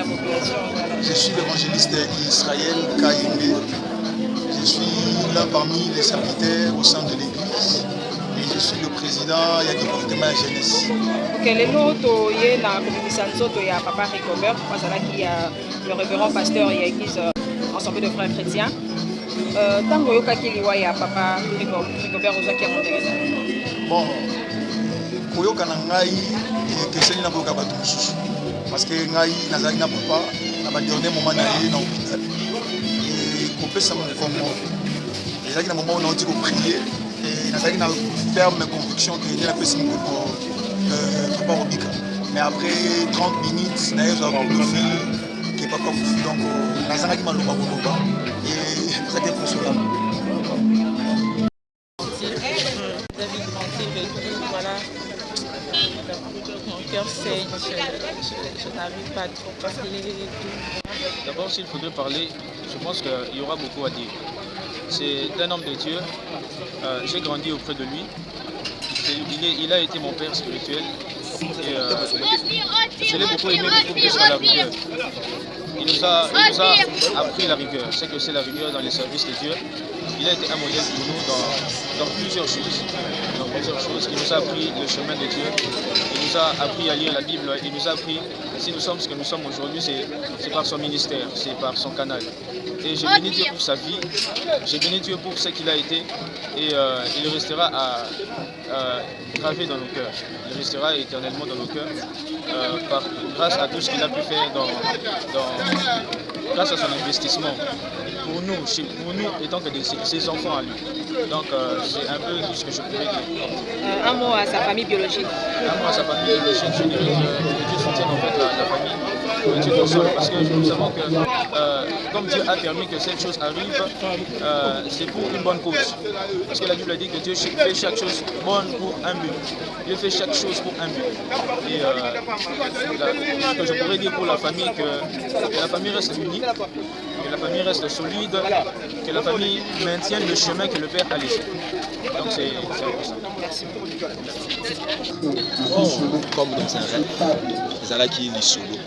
la population. Je suis l'évangéliste Israël Kayembe. Je suis l'un parmi les serviteurs au sein de l'église et je suis le président du département de jeunesse. Ok, les lots, il y a la communication il y a Papa Rigobert, qui a le révérend pasteur de l'église Ensemble de frères chrétiens. Tant que il y a Papa Rigobert qui a monté. Bon, koyoka na ngai keseli na koyoka bato mosusu parce que ngai nazali na papa na baderne moment na ye na hôpital kopesa mokongo ezalaki na moment oyo nauti koprie nazalaki na ferme conviction ke nde napesi mokongo papa kobika mais après 30 minutes nayezwa coup de fil ke papa kofi donc nazangaki maloba koloba et très inconsolable. Voilà, mon cœur saigne, je n'arrive pas à trop parler. D'abord, s'il faudrait parler, je pense qu'il y aura beaucoup à dire. C'est un homme de Dieu, j'ai grandi auprès de lui, il a été mon père spirituel et je l'ai beaucoup aimé, beaucoup plus que la rigueur. Il nous a appris la rigueur, c'est que c'est la rigueur dans les services de Dieu. Il a été un modèle pour nous dans plusieurs choses. Il nous a appris le chemin de Dieu, il nous a appris à lire la Bible, il nous a appris, si nous sommes ce que nous sommes aujourd'hui, c'est par son ministère, c'est par son canal. Et j'ai béni Dieu pour sa vie, j'ai béni Dieu pour ce qu'il a été et il restera gravé dans nos cœurs. Il restera éternellement dans nos cœurs grâce à tout ce qu'il a pu faire grâce à son investissement pour nous étant que ses enfants à lui. Donc c'est un peu tout ce que je pourrais dire. Un mot à sa famille biologique. Un mot à sa famille biologique, je dirais que Dieu soutienne en fait la famille, que Dieu console, parce que nous savons que comme Dieu a permis que cette chose arrive, c'est pour une bonne cause. Parce que la Bible a dit que Dieu fait chaque chose bonne pour un but. Dieu fait chaque chose pour un but. Et ce que je pourrais dire pour la famille, que la famille reste unie, que la famille reste solide, que la famille maintienne le chemin que le Père a laissé. Donc c'est un peu ça. Merci comme dans un rêve, Zalaki est solo.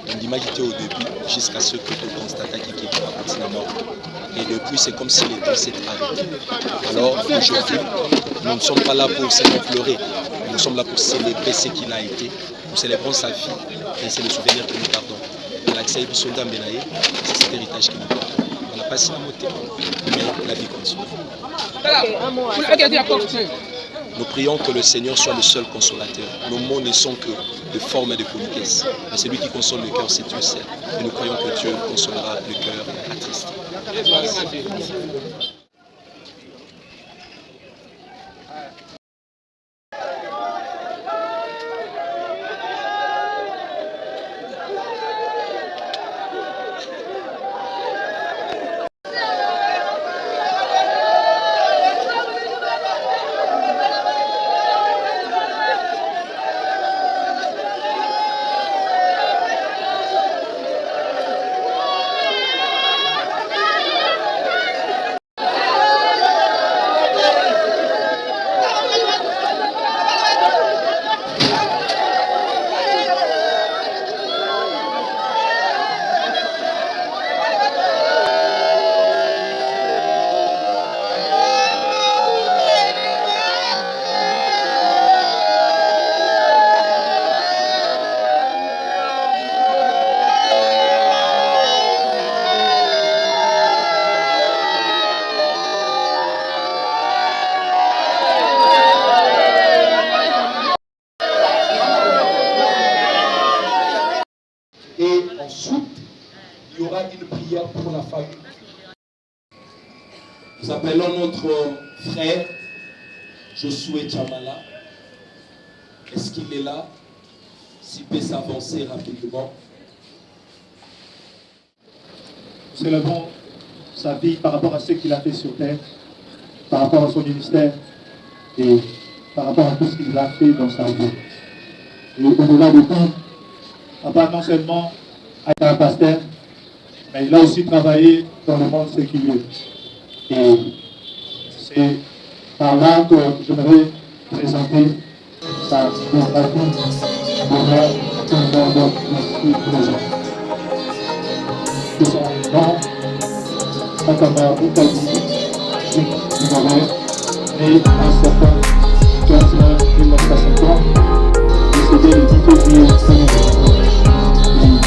On dit qu'il était au début, jusqu'à ce que tu constates qu'il est continuellement. Et depuis, c'est comme si les temps s'étaient arrêtés. Alors aujourd'hui, nous ne sommes pas là pour seulement pleurer. Nous sommes là pour célébrer ce qu'il a été. Nous célébrons sa vie. Et c'est le souvenir que nous gardons. L'accès du soldat Benaye, c'est cet héritage qui nous porte. On n'a pas si la montée, mais la vie continue. Nous prions que le Seigneur soit le seul consolateur. Nos mots ne sont que de forme et de politesse. Mais celui qui console le cœur, c'est Dieu seul. Et nous croyons que Dieu consolera le cœur attristé. Nous appelons notre frère Josué Chamala. Est-ce qu'il est là? S'il peut s'avancer rapidement. Nous célébrons sa vie par rapport à ce qu'il a fait sur terre, par rapport à son ministère et par rapport à tout ce qu'il a fait dans sa vie. Et au-delà de tout, papa non seulement a été un pasteur, mais il a aussi travaillé dans le monde séculier. Et c'est par là que je voudrais présenter sa biographie pour notre présent. Non, Katamba Oukadi, Zingabert, né un certain 15 juin 1950, décédé le 10 février 2020.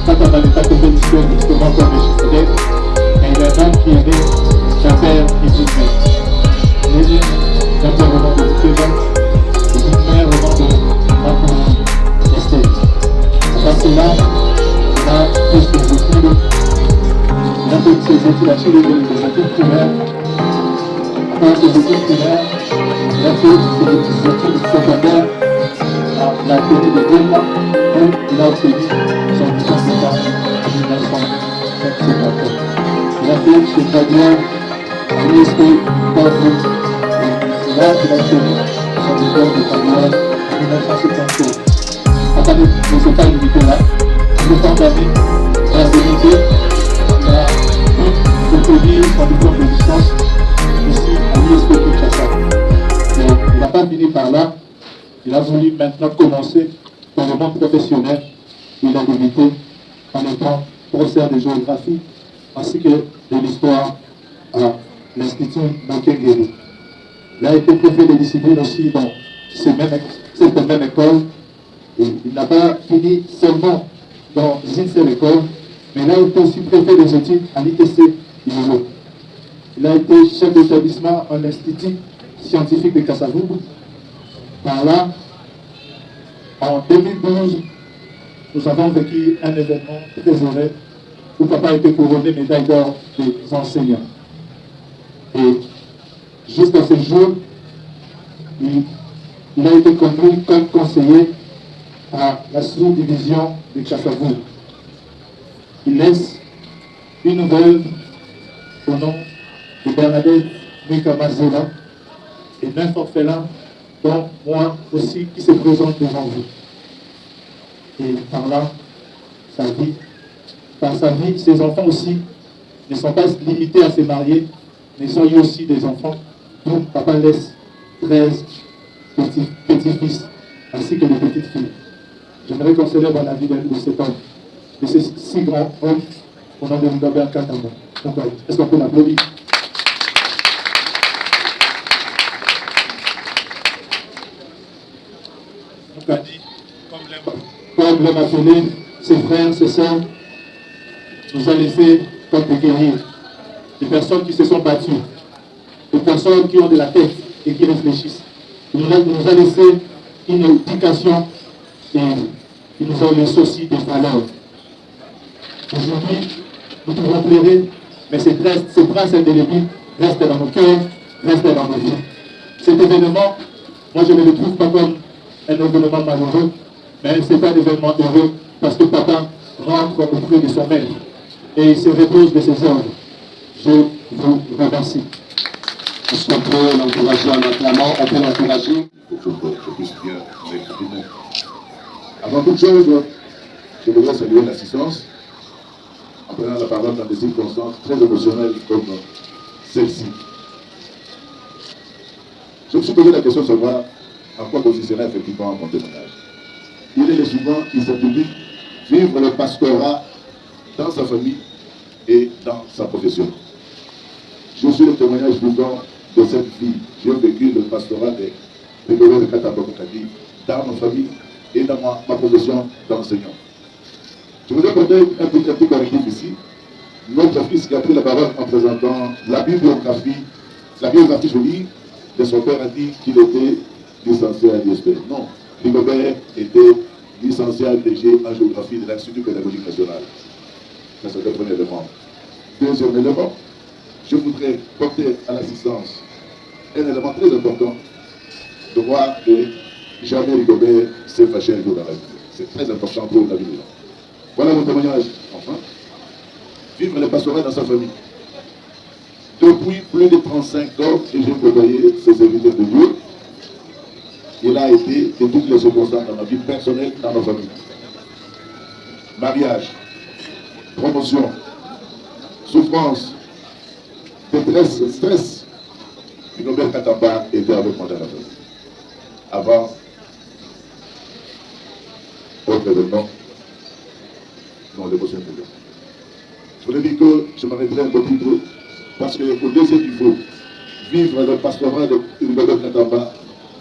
Katamba n'est pas tombé justement comme Melchisedec, mais il est un homme qui est né d'un père et d'une mère. Il est né d'un père au nom de Kébak et d'une mère au nom de Makouri Esther. Après cela, il a fait ses études. Il a fait ses études à Chili, des études primaires. Après ses études primaires, il a fait ses études secondaires à la télé de Goma, où il a obtenu son diplôme d'État en 1954. Il a fait ses graduats à l'USP Paris. Et là, il a obtenu son diplôme de graduat en 1974. Après ne s'est pas limité là. Le temps d'année, à la vérité, il a pu obtenir son diplôme de licence ici à l'ISP Kinshasa. Mais il n'a pas fini par là. Il a voulu maintenant commencer dans le monde professionnel. Il a débuté en étant professeur de géographie ainsi que de l'histoire à l'Institut Bokengeri. Il a été préfet de discipline aussi dans cette même école. Et il n'a pas fini seulement dans une seule école, mais il a été aussi préfet des études à l'ITC Niveau. Il a été chef d'établissement à l'Institut scientifique de Kasavubu. Par là, en 2012, nous avons vécu un événement très heureux où papa a été couronné médaille d'or des enseignants. Et jusqu'à ce jour, il a été conduit comme conseiller à la sous-division de Kasavubu. Il laisse une veuve au nom de Bernadette Mukamazola et 9 orphelins, dont moi aussi qui se présente devant vous. Et par là, par sa vie, ses enfants aussi ne sont pas limités à se marier, mais sont eu aussi des enfants. Donc papa laisse 13 petits-fils ainsi que des petites filles. J'aimerais qu'on célèbre la vie de cet homme, de ces 6 grands hommes au nom de Ngabert Katamba. Est-ce qu'on peut l'applaudir? Comme l'aime appelé, ses frères, ses sœurs, nous a laissé comme des guerriers, des personnes qui se sont battues, des personnes qui ont de la tête et qui réfléchissent. Il nous a laissé une éducation et il nous a laissé aussi des valeurs. Aujourd'hui, nous pouvons pleurer, mais ces traces indélébiles restent dans nos cœurs, restent dans nos vies. Cet événement, moi je ne le trouve pas comme un événement malheureux, mais c'est un événement heureux parce que papa rentre auprès de son maître et il se repose de ses œuvres. Je vous remercie. Est-ce qu'on peut l'encourager en acclamant? On peut l'encourager pour que je puisse bien m'exprimer. Avant toute chose, je voudrais saluer l'assistance en prenant la parole dans des circonstances très émotionnelles comme celle-ci. Je me suis posé la question de savoir en quoi consistera effectivement mon témoignage. Il est souvent qui s'intitule vivre le pastorat dans sa famille et dans sa profession. Je suis le témoignage vivant de cette vie. J'ai vécu le pastorat de Gobert de Katamba Oukadi dans ma famille et dans ma profession d'enseignant. Je voudrais porter un petit correctif ici. Notre fils qui a pris la parole en présentant la biographie, je lis, de son père a dit qu'il était licencié à l'ISP. Non, Rigobert était licencié à DG en géographie de l'Institut pédagogique national. Ça, c'est le premier élément. Deuxième élément, je voudrais porter à l'assistance un élément très important de voir que jamais Rigobert s'est fâché un jour dans la vie. C'est très important pour la vie des gens. Voilà mon témoignage. Enfin, vivre le pastorat dans sa famille. Depuis plus de 35 ans que j'ai côtoyé ces serviteurs de Dieu, il a été de toutes les circonstances dans ma vie personnelle, dans ma famille. Mariage, promotion, souffrance, détresse, stress. Rigobert Katamba était avec moi dans la famille. Avant, autre événement, non, l'émotion est bien. Je voulais dire que parce qu'au deuxième niveau, vivre le pastorat de Mbebe Katamba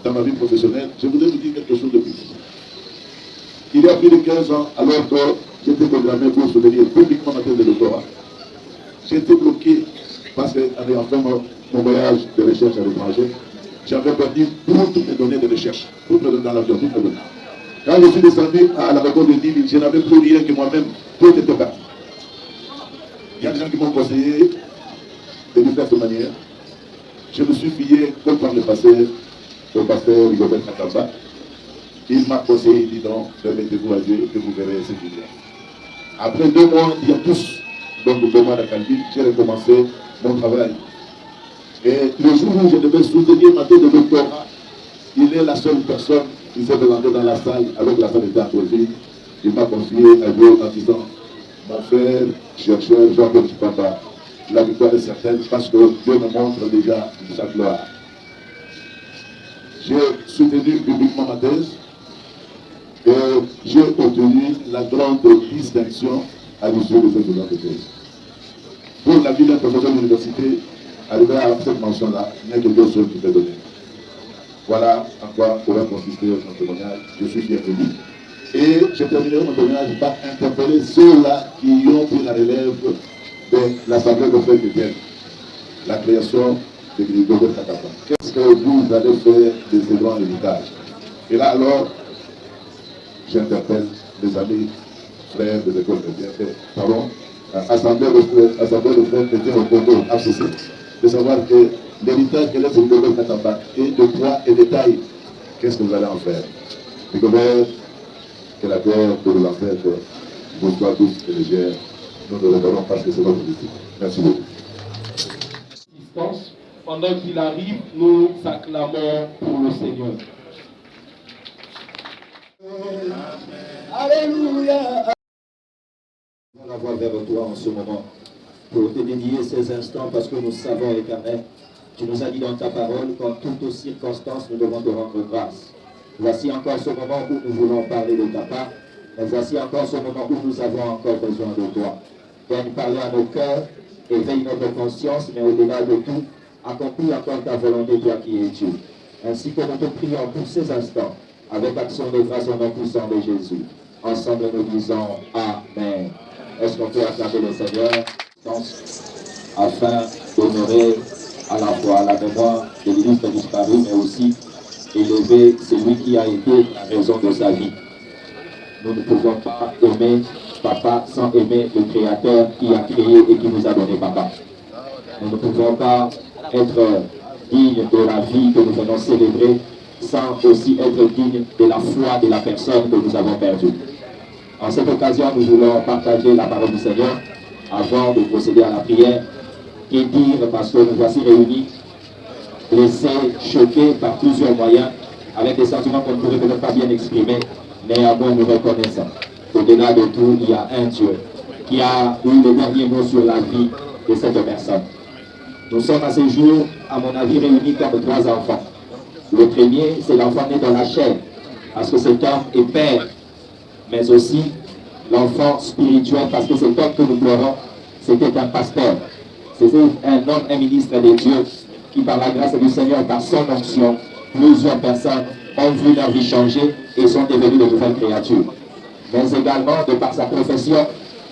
dans ma vie professionnelle, je voudrais vous dire quelque chose de plus. Il y a plus de 15 ans, alors que j'étais programmé pour soutenir publiquement ma thèse de doctorat, j'ai été bloqué parce qu'en ayant fait mon voyage de recherche à l'étranger, j'avais perdu toutes mes données de recherche, toutes mes données dans l'avion, toutes mes données. Quand je suis descendu à la récolte de 10 000, je n'avais plus rien que moi-même, tout était parti. Il y a des gens qui m'ont conseillé de lui faire de manière. Je me suis fié, comme par le passé, au pasteur Rigobert Katamba. Il m'a conseillé, il dit non, remettez-vous à Dieu que vous verrez ce qu'il y a. Après 2 mois, il y a tous, donc 2 mois d'Akalbi, j'ai recommencé mon travail. Et le jour où je devais soutenir ma thèse de doctorat, il est la seule personne qui s'est présentée dans la salle avec la salle de théâtre. Il m'a confié à Dieu en disant, mon frère, chercheur Jean-Pierre Chipamba, la victoire est certaine parce que Dieu me montre déjà sa gloire. J'ai soutenu publiquement ma thèse et j'ai obtenu la grande distinction à l'issue de cette grande thèse. Pour la vie d'un professeur d'université, arrivé à cette mention-là, il n'y a que 2 choses qui peut donner. Voilà en quoi pourrait consister mon témoignage. Je suis bienvenu. Et je terminerai mon témoignage par interpeller ceux-là qui ont pris la relève de l'Assemblée de frères chrétiens, la création de Grigobert Katamba. Qu'est-ce que vous allez faire de ces grands héritages? Et là alors, j'interpelle les amis, frères des écoles chrétiennes, pardon, Assemblée de frères chrétiens au Congo, ACC, de savoir que l'héritage que laisse Grigobert Katamba est de poids et de taille. Qu'est-ce que vous allez en faire? Grigobert, que la terre de l'ancêtre vous soit douce et légère. Nous ne regardons pas ce que c'est notre politique. Merci beaucoup. Pendant qu'il arrive, nous acclamons pour le Seigneur. Alléluia. On va voir vers toi en ce moment pour te dédier ces instants parce que nous savons, Éternel, tu nous as dit dans ta parole qu'en toutes circonstances nous devons te rendre grâce. Voici encore ce moment où nous voulons parler de ta part, mais voici encore ce moment où nous avons encore besoin de toi. Viens parler à nos cœurs, éveille notre conscience, mais au-delà de tout, accomplis encore ta volonté, toi qui es Dieu. Ainsi que nous te prions pour ces instants, avec action de grâce au nom puissant de Jésus. Ensemble nous disons Amen. Est-ce qu'on peut acclamer le Seigneur afin d'honorer à la fois la mémoire de l'illustre disparu, mais aussi élever celui qui a été la raison de sa vie. Nous ne pouvons pas aimer Papa sans aimer le Créateur qui a créé et qui nous a donné Papa. Nous ne pouvons pas être dignes de la vie que nous venons célébrer sans aussi être dignes de la foi de la personne que nous avons perdue. En cette occasion, nous voulons partager la parole du Seigneur avant de procéder à la prière et dire, parce que nous voici réunis, blessés, choqués par plusieurs moyens, avec des sentiments qu'on ne pourrait peut-être pas bien exprimer, néanmoins nous reconnaissons. Au-delà de tout, il y a un Dieu qui a eu le dernier mot sur la vie de cette personne. Nous sommes à ce jour, à mon avis, réunis comme 3 enfants. Le premier, c'est l'enfant né dans la chair, parce que cet homme est père, mais aussi l'enfant spirituel, parce que cet homme que nous pleurons, c'était un pasteur. C'était un homme, un ministre de Dieu, qui par la grâce du Seigneur, par son onction, plusieurs personnes ont vu leur vie changer et sont devenues de nouvelles créatures. Mais également, de par sa profession,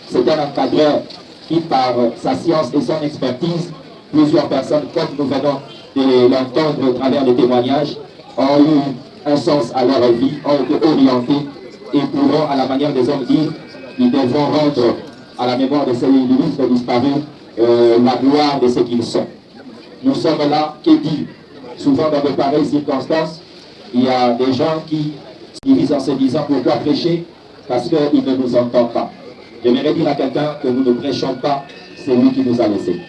c'est un encadreur qui, par sa science et son expertise, plusieurs personnes, comme nous venons de l'entendre au travers des témoignages, ont eu un sens à leur vie, ont été orientés et pourront, à la manière des hommes, dire qu'ils devront rendre à la mémoire de ces illustres disparus la gloire de ce qu'ils sont. Nous sommes là, que dit souvent dans de pareilles circonstances, il y a des gens qui se divisent en se disant pourquoi prêcher, parce qu'ils ne nous entendent pas. J'aimerais dire à quelqu'un que nous ne prêchons pas celui qui nous a laissés.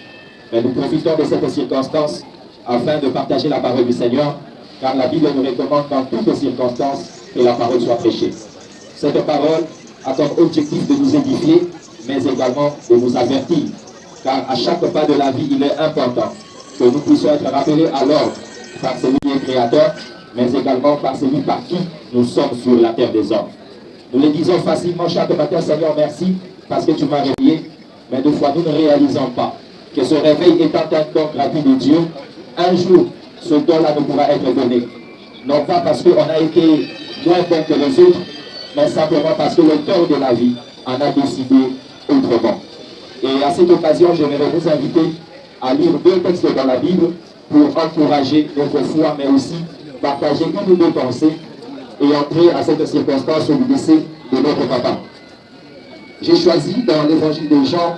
Mais nous profitons de cette circonstance afin de partager la parole du Seigneur, car la Bible nous recommande dans toutes circonstances que la parole soit prêchée. Cette parole a comme objectif de nous édifier, mais également de nous avertir, car à chaque pas de la vie, il est important que nous puissions être rappelés à l'ordre par celui qui est créateur, mais également par celui par qui nous sommes sur la terre des hommes. Nous le disons facilement chaque matin, Seigneur, merci, parce que tu m'as réveillé, mais des fois nous ne réalisons pas que ce réveil étant un don gratuit de Dieu, un jour, ce don-là ne pourra être donné. Non pas parce qu'on a été moins bon que les autres, mais simplement parce que le cœur de la vie en a décidé autrement. Et à cette occasion, j'aimerais vous inviter à lire 2 textes dans la Bible pour encourager notre foi, mais aussi partager une ou 2 pensées et entrer à cette circonstance au décès de notre papa. J'ai choisi dans l'évangile de Jean,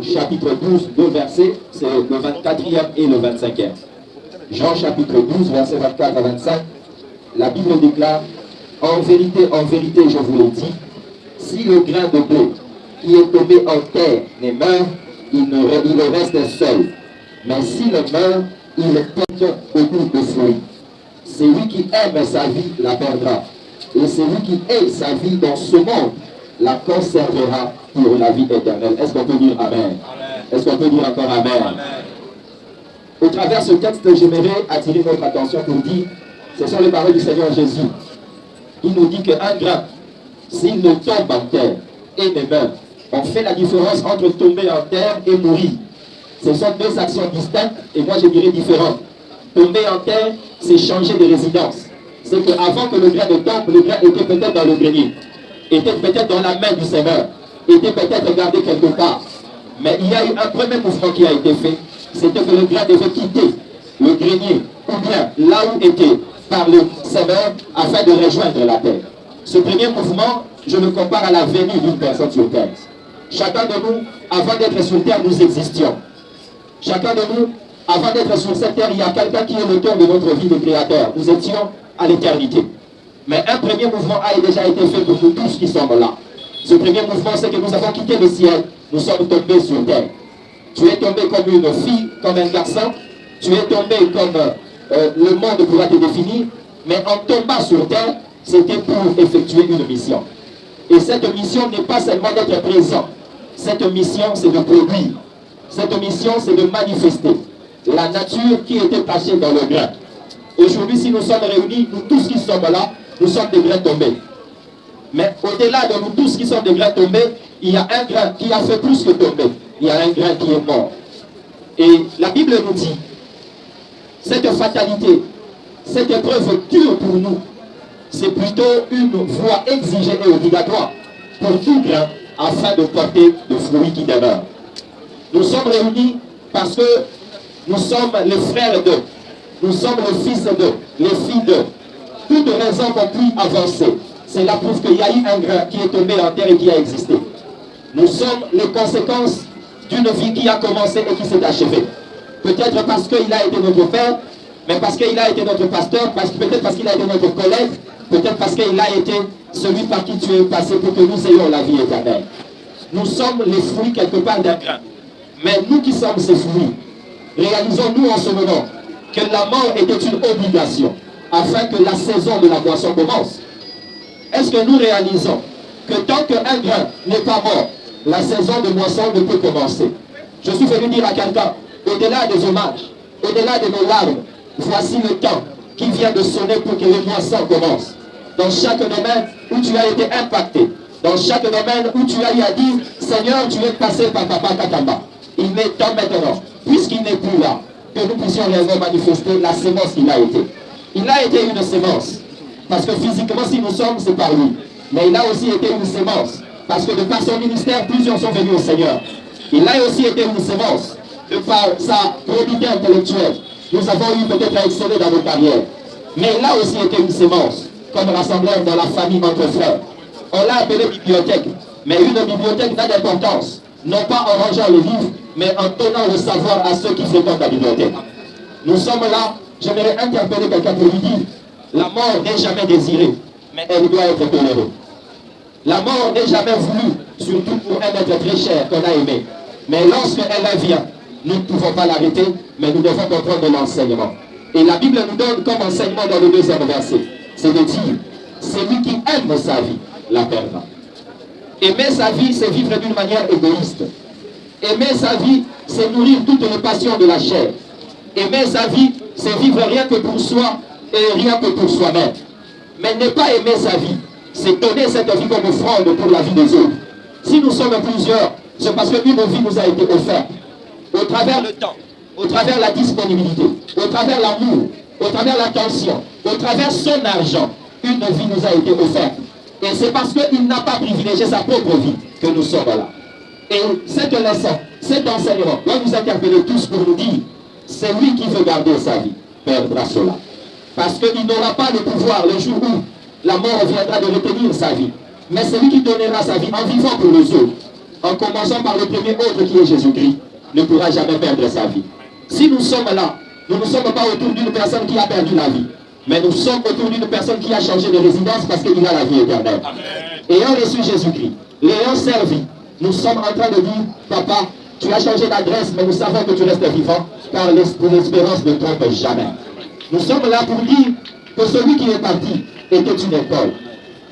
chapitre 12, 2 versets, c'est le 24e et le 25e. Jean chapitre 12, versets 24 à 25, la Bible déclare: en vérité, je vous l'ai dit, si le grain de blé qui est tombé en terre ne meurt, il reste seul. Mais s'il meurt, il porte beaucoup de fruits. Celui qui aime sa vie la perdra. Et celui qui hait sa vie dans ce monde la conservera pour la vie éternelle. Est-ce qu'on peut dire Amen? Est-ce qu'on peut dire encore Amen? Au travers de ce texte, j'aimerais attirer votre attention pour dire, ce sont les paroles du Seigneur Jésus. Il nous dit qu'un grain, s'il ne tombe en terre et ne meurt, on fait la différence entre tomber en terre et mourir. Ce sont 2 actions distinctes et moi je dirais différentes. Tomber en terre, c'est changer de résidence. C'est qu'avant que le grain ne tombe, le grain était peut-être dans le grenier, était peut-être dans la main du Seigneur, était peut-être gardé quelque part. Mais il y a eu un premier mouvement qui a été fait, c'était que le grain devait quitter le grenier, ou bien là où était par le Seigneur, afin de rejoindre la terre. Ce premier mouvement, je le compare à la venue d'une personne sur terre. Chacun de nous, avant d'être sur terre, nous existions. Chacun de nous, avant d'être sur cette terre, il y a quelqu'un qui est l'auteur de notre vie de créateur. Nous étions à l'éternité. Mais un premier mouvement a déjà été fait pour nous tous qui sommes là. Ce premier mouvement, c'est que nous avons quitté le ciel, nous sommes tombés sur terre. Tu es tombé comme une fille, comme un garçon. Tu es tombé comme le monde pourra te définir. Mais en tombant sur terre, c'était pour effectuer une mission. Et cette mission n'est pas seulement d'être présent. Cette mission, c'est de produire. Cette mission, c'est de manifester la nature qui était cachée dans le grain. Aujourd'hui, si nous sommes réunis, nous tous qui sommes là, nous sommes des grains tombés. Mais au-delà de nous tous qui sommes des grains tombés, il y a un grain qui a fait plus que tomber. Il y a un grain qui est mort. Et la Bible nous dit, cette fatalité, cette épreuve dure pour nous, c'est plutôt une voie exigée et obligatoire pour tout grain afin de porter de fruits qui demeurent. Nous sommes réunis parce que nous sommes les frères d'eux, nous sommes les fils d'eux, les filles d'eux. Toute raison qu'on puisse avancer, cela prouve qu'il y a eu un grain qui est tombé en terre et qui a existé. Nous sommes les conséquences d'une vie qui a commencé et qui s'est achevée. Peut-être parce qu'il a été notre père, mais parce qu'il a été notre pasteur, peut-être parce qu'il a été notre collègue, peut-être parce qu'il a été celui par qui tu es passé pour que nous ayons la vie éternelle. Nous sommes les fruits quelque part d'un grain. Mais nous qui sommes ces fruits, réalisons-nous en ce moment que la mort était une obligation afin que la saison de la moisson commence. Est-ce que nous réalisons que tant qu'un grain n'est pas mort, la saison de moisson ne peut commencer? Je suis venu dire à quelqu'un, au-delà des hommages, au-delà de nos larmes, voici le temps qui vient de sonner pour que les moissons commencent. Dans chaque domaine où tu as été impacté, dans chaque domaine où tu as eu à dire, Seigneur, tu es passé par Papa Kakamba. Il m'est temps maintenant, puisqu'il n'est plus là, que nous puissions réellement manifester la sémence qu'il a été. Il a été une sémence, parce que physiquement, si nous sommes, c'est par lui. Mais il a aussi été une sémence, parce que de par son ministère, plusieurs sont venus au Seigneur. Il a aussi été une sémence, de par sa probité intellectuelle. Nous avons eu peut-être à exceller dans nos carrières. Mais il a aussi été une sémence, comme rassembleur dans la famille entre frères. On l'a appelé bibliothèque, mais une bibliothèque n'a d'importance, non pas en rangeant les livres, mais en donnant le savoir à ceux qui fréquentent la bibliothèque. Nous sommes là, j'aimerais interpeller quelqu'un pour lui dire, la mort n'est jamais désirée, mais elle doit être tolérée. La mort n'est jamais voulue, surtout pour un être très cher qu'on a aimé. Mais lorsqu'elle vient, nous ne pouvons pas l'arrêter, mais nous devons comprendre l'enseignement. Et la Bible nous donne comme enseignement dans le 2e verset, c'est de dire, celui qui aime sa vie la perdra. Aimer sa vie, c'est vivre d'une manière égoïste. Aimer sa vie, c'est nourrir toutes les passions de la chair. Aimer sa vie, c'est vivre rien que pour soi et rien que pour soi-même. Mais ne pas aimer sa vie, c'est donner cette vie comme offrande pour la vie des autres. Si nous sommes plusieurs, c'est parce qu'une vie nous a été offerte. au travers le temps, au travers la disponibilité, au travers l'amour, au travers l'attention, au travers son argent, une vie nous a été offerte. Et c'est parce qu'il n'a pas privilégié sa propre vie que nous sommes là. Et cette leçon, cet enseignement doit nous interpeller tous pour nous dire, c'est lui qui veut garder sa vie, perdra cela. Parce qu'il n'aura pas le pouvoir le jour où la mort viendra de retenir sa vie. Mais c'est lui qui donnera sa vie en vivant pour les autres. En commençant par le premier autre qui est Jésus-Christ, ne pourra jamais perdre sa vie. Si nous sommes là, nous ne sommes pas autour d'une personne qui a perdu la vie, mais nous sommes autour d'une personne qui a changé de résidence parce qu'il a la vie éternelle. Ayant reçu Jésus-Christ, l'ayant servi, nous sommes en train de dire, papa, tu as changé d'adresse, mais nous savons que tu restes vivant, car l'espérance ne trompe jamais. Nous sommes là pour dire que celui qui est parti était une école.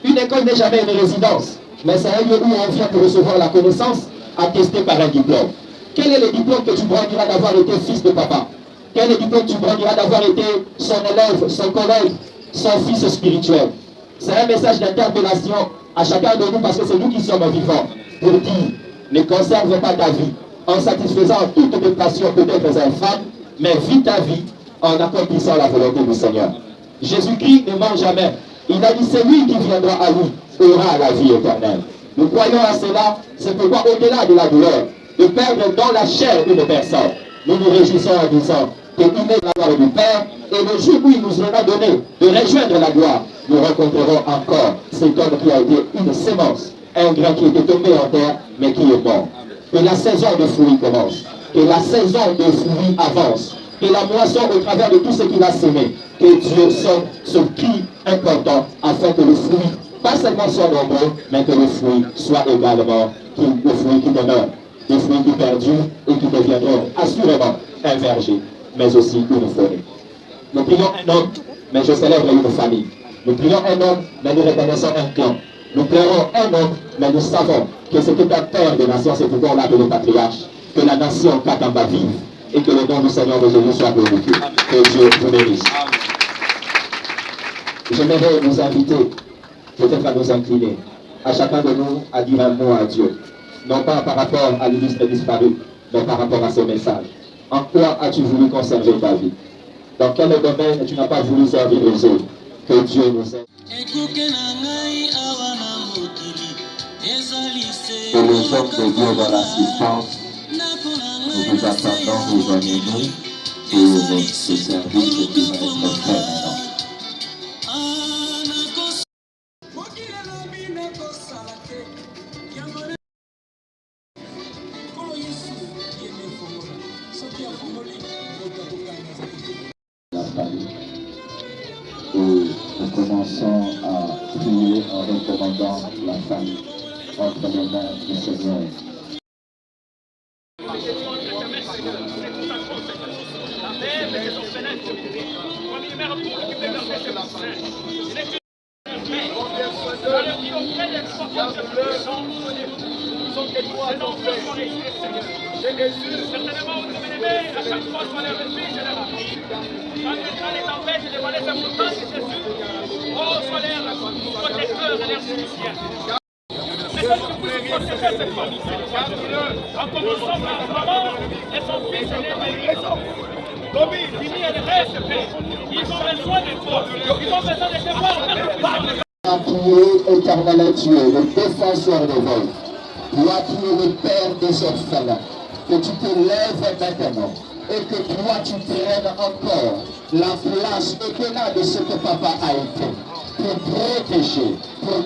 Une école n'est jamais une résidence, mais c'est un lieu où on vient pour recevoir la connaissance attestée par un diplôme. Quel est le diplôme que tu brandiras d'avoir été fils de papa? Quel est le diplôme que tu brandiras d'avoir été son élève, son collègue, son fils spirituel? C'est un message d'interpellation à chacun de nous parce que c'est nous qui sommes vivants. Pour dire, ne conserve pas ta vie en satisfaisant toutes tes passions peut-être infâmes, mais vis ta vie en accomplissant la volonté du Seigneur. Jésus-Christ ne ment jamais. Il a dit, c'est lui qui viendra à lui, aura la vie éternelle. Nous croyons à cela, c'est pourquoi au-delà de la douleur, de perdre dans la chair une personne, nous nous réjouissons en disant qu'il est la gloire du Père, et le jour où il nous aura donné de rejoindre la gloire, nous rencontrerons encore cet homme qui a été une sémence, un grain qui était tombé en terre, mais qui est mort. Que la saison de fruits commence, que la saison de fruits avance, que la moisson au travers de tout ce qu'il a semé, que Dieu sonne ce cri important afin que le fruit, pas seulement soit nombreux, mais que le fruit soit également le fruit qui demeure, des fruits qui perdurent et qui deviendront assurément un verger, mais aussi une forêt. Nous prions un homme, mais je célèbre une famille. Nous prions un homme, mais nous reconnaissons un clan. Nous pleurons un homme, mais nous savons que c'était un père de nation, c'est pourquoi on l'appelle le patriarche. Que la nation Katamba vive et que le nom du Seigneur de Jésus soit glorifié. Que Dieu vous bénisse. J'aimerais nous inviter, peut-être à nous incliner, à chacun de nous à dire un mot à Dieu. Non pas par rapport à l'illustre disparu, mais par rapport à ce message. En quoi as-tu voulu conserver ta vie? Dans quel domaine tu n'as pas voulu servir les autres? Que Dieu nous aide. Que les hommes de Dieu dans l'assistance, nous vous attendons, rejoignez-nous pour ce service qui va être fait maintenant. La famille. Et nous commençons à prier en recommandant la famille entre les mains du Seigneur. Certainement, vous devez l'aimer à chaque fois sur les refuges général. Quand les tempêtes et les vallées importantes, c'est Jésus. Oh, soit l'air protecteur et l'air judiciaire. Mais comme vous pouvez protéger cette famille, en commençant par sa maman et son fils aîné, Bobby, Jimmy et le reste, ils ont besoin de toi. Ils ont besoin de te voir. Priez, éternel Dieu, le défenseur des vôtres. Toi qui es le Père des orphelins, que tu te lèves maintenant et que toi tu prennes encore la place au-delà de ce que papa a été, pour protéger, pour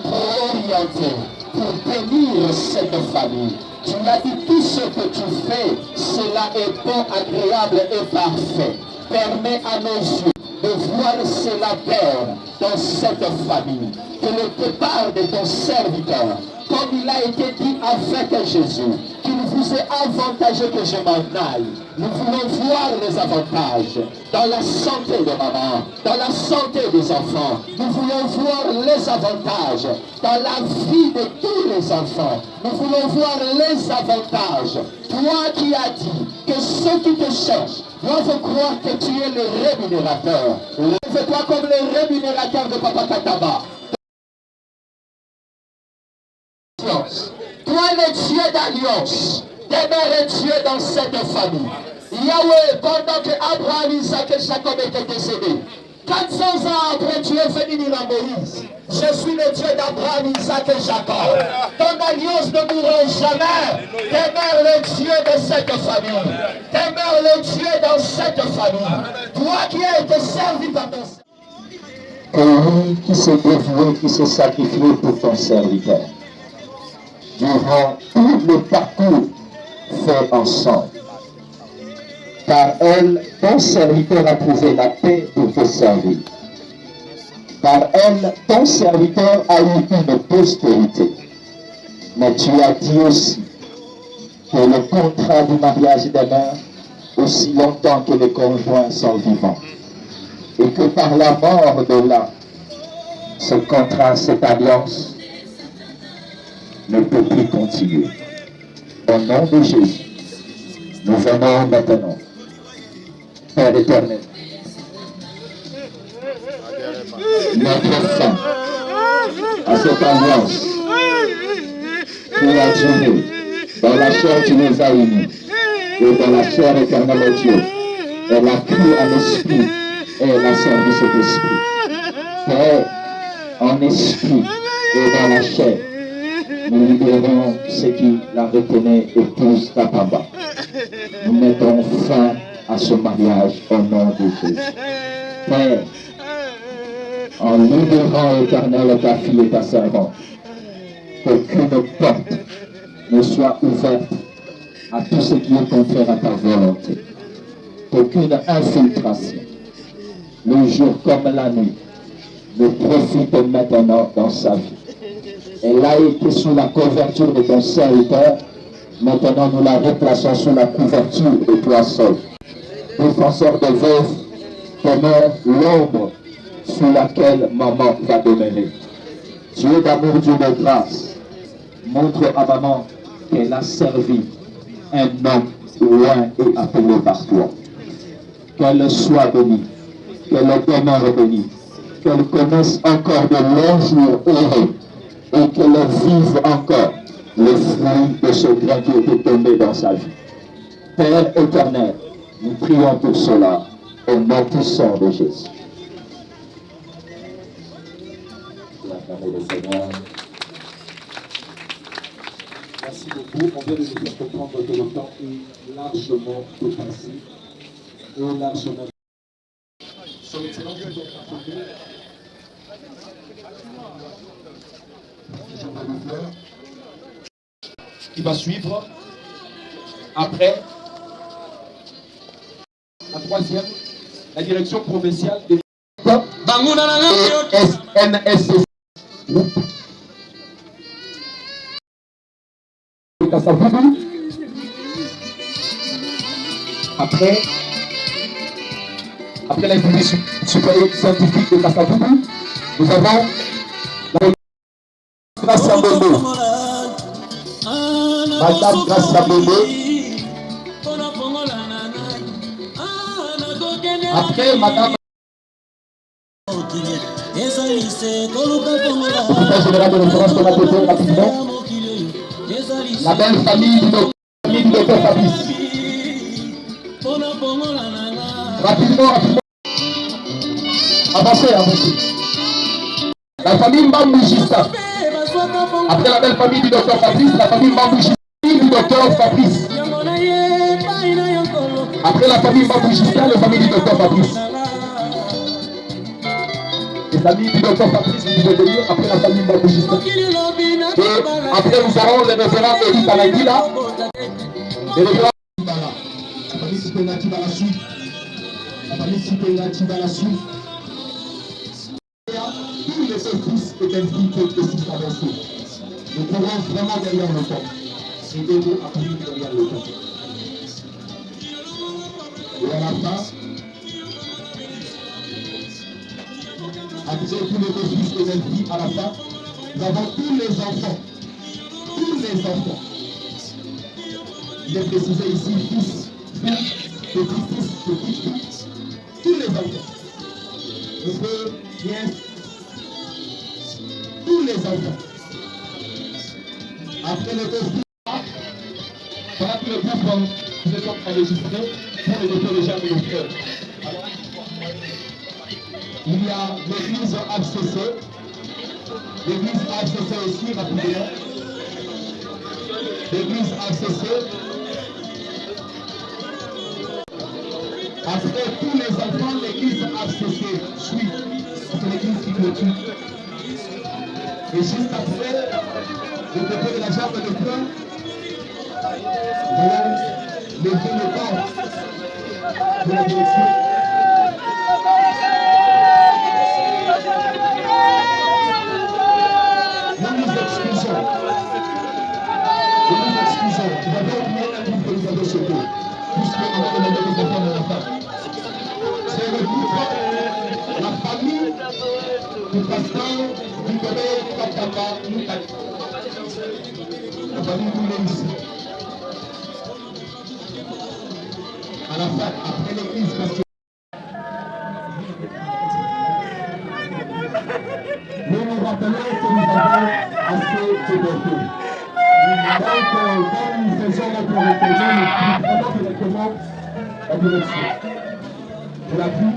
orienter, pour bénir cette famille. Tu m'as dit tout ce que tu fais, cela est bon, agréable et parfait. Permets à nos yeux de voir cela, Père, dans cette famille. Que le départ de ton serviteur, comme il a été dit avec Jésus, qu'il vous est avantageux que je m'en aille. Nous voulons voir les avantages dans la santé de maman, dans la santé des enfants. Nous voulons voir les avantages dans la vie de tous les enfants. Nous voulons voir les avantages. Toi qui as dit que ceux qui te cherchent doivent croire que tu es le rémunérateur. Lève-toi comme le rémunérateur de Papa Katamba. Toi le Dieu d'alliance, Demeure Dieu dans cette famille. Yahweh, pendant que Abraham, Isaac et Jacob étaient décédés, 400 ans après, tu es venu dire à Moïse, je suis le Dieu d'Abraham, Isaac et Jacob. Ton alliance ne mourra jamais. Demeure le Dieu de cette famille. Demeure le Dieu dans cette famille. Toi qui as été servi par ton lui qui s'est dévoué, qui s'est sacrifié pour ton serviteur. Durant tout le parcours fait ensemble. Par elle, ton serviteur a trouvé la paix pour te servir. Par elle, ton serviteur a eu une postérité. Mais tu as dit aussi que le contrat du mariage demeure aussi longtemps que les conjoints sont vivants. Et que par la mort de l'un, ce contrat, cette alliance ne peut plus continuer. Au nom de Jésus, nous venons maintenant, Père éternel, notre fin à cette alliance qui a duré. Dans la chair, tu nous as unis. Et dans la chair éternelle, Dieu, elle a cru à l'esprit et elle a servi cet esprit. Père, en esprit et dans la chair, nous libérons ce qui la retenait épouse Kapamba. Nous mettons fin à ce mariage au nom de Jésus. Père, en libérant éternel ta fille et ta servante, qu'aucune porte ne soit ouverte à tout ce qui est contraire à ta volonté. Qu'aucune infiltration, le jour comme la nuit, ne profite maintenant dans sa vie. Elle a été sous la couverture de ton serviteur. Maintenant, nous la replaçons sous la couverture de toi seul. Défenseur de veuves, demeure l'ombre sous laquelle maman va demeurer. Dieu d'amour, Dieu de grâce, montre à maman qu'elle a servi un homme loin et appelé par toi. Qu'elle soit bénie, qu'elle demeure bénie, qu'elle connaisse encore de longs jours heureux et qu'elle vive encore le fruit de ce grain qui était tombé dans sa vie. Père éternel, nous prions pour cela au nom puissant de Jésus. L'acclamer le Seigneur. Merci beaucoup. On vient de nous faire comprendre que le temps est largement dépassé. Et largement. Son Excellence, vous êtes appelé. Qui va suivre après la troisième, la direction provinciale des NSC. Après l'institut supérieur scientifique de Kassaboubou, nous avons la Grâce à Bébé. Madame Grâce à Bébé. Après, Madame secrétaire général de référence qu'on a déposé rapidement. La belle famille du docteur Fabrice. Rapidement. Avancez. La famille Mbamboujista. Après la belle famille du docteur Fabrice, la famille Mbamboujista du docteur Fabrice. Après la famille Mbamboujista, la famille du docteur Fabrice. Les amis du docteur Fabrice, vous pouvez venir après la famille Mbamboujista. Et après nous aurons les référents Eric Alangila. Les référents la famille Sipenati va la suite. La famille Sipenati va la suite. Tous les fils et les filles peuvent aussi s'avancer. Nous courons vraiment derrière le temps. Aidez-nous à courir derrière le temps. Et à la fin, après tous les fils et les filles, à la fin, nous avons tous les enfants. Tous les enfants. Il est précisé ici, fils, petit-fils, petit-fils, tous les enfants. Je peux bien tous les enfants. Après le fils, Voilà tous les groupes qui se sont enregistrés pour le dépôt des germes de fleurs. Il y a l'église AFCC. L'église AFCC aussi, rapidement. L'église AFCC. Après tous les enfants, l'église AFCC suit. C'est l'église qui clôture. Et juste après, le dépôt de la gerbe de fleurs, voilà, lever le corps de la direction. Nous nous excusons. Nous nous excusons. Vous avez oublié un livre que vous avez sauté. Puisqu'on a demandé les enfants de la femme. C'est le livre, la famille du pasteur Nicolas Katamba Moukali. La famille Moulé ici. À la fin, après l'église, parce que nous nous rappelons que nous avons assez de défauts. Donc, quand nous faisons notre réflexion, nous prenons directement la direction. On l'a vu.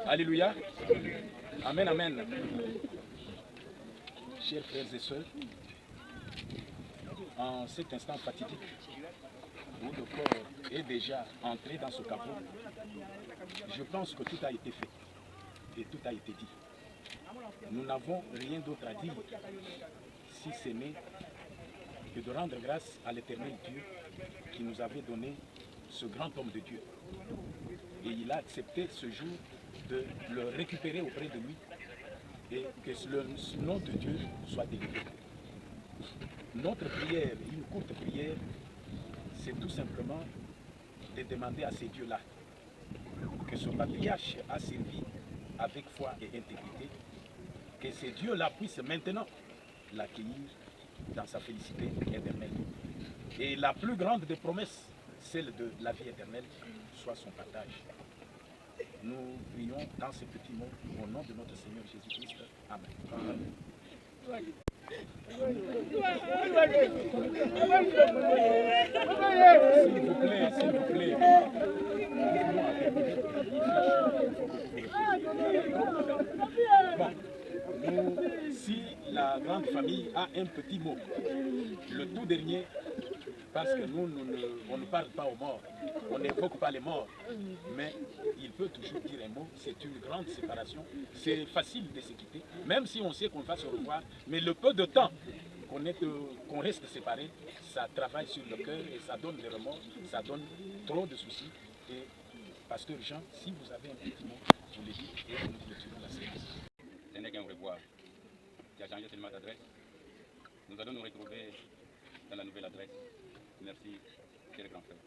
Alléluia. Amen, amen. Chers frères et sœurs, en cet instant fatidique où le corps est déjà entré dans ce capot, je pense que tout a été fait et tout a été dit. Nous n'avons rien d'autre à dire si ce n'est que de rendre grâce à l'Éternel Dieu qui nous avait donné ce grand homme de Dieu. Et il a accepté ce jour de le récupérer auprès de lui et que le nom de Dieu soit élevé. Notre prière, une courte prière, c'est tout simplement de demander à ces dieux-là que ce patriarche a servi avec foi et intégrité, que ces dieux-là puissent maintenant l'accueillir dans sa félicité éternelle. Et la plus grande des promesses, celle de la vie éternelle, soit son partage. Nous prions dans ces petits mots au nom de notre Seigneur Jésus-Christ. Amen. S'il vous plaît, s'il vous plaît. Bon, si la grande famille a un petit mot, le tout dernier, parce que nous, on ne parle pas aux morts, on n'évoque pas les morts, mais il peut toujours dire un mot, c'est une grande séparation, c'est facile de se quitter, même si on sait qu'on va se revoir, mais le peu de temps qu'on reste séparés, ça travaille sur le cœur et ça donne des remords, ça donne trop de soucis. Et pasteur Jean, si vous avez un petit mot, vous le dites et nous clôturons la séance. Ce n'est qu'un revoir. Tu as changé seulement d'adresse. Nous allons nous retrouver dans la nouvelle adresse. Merci, cher grand frère.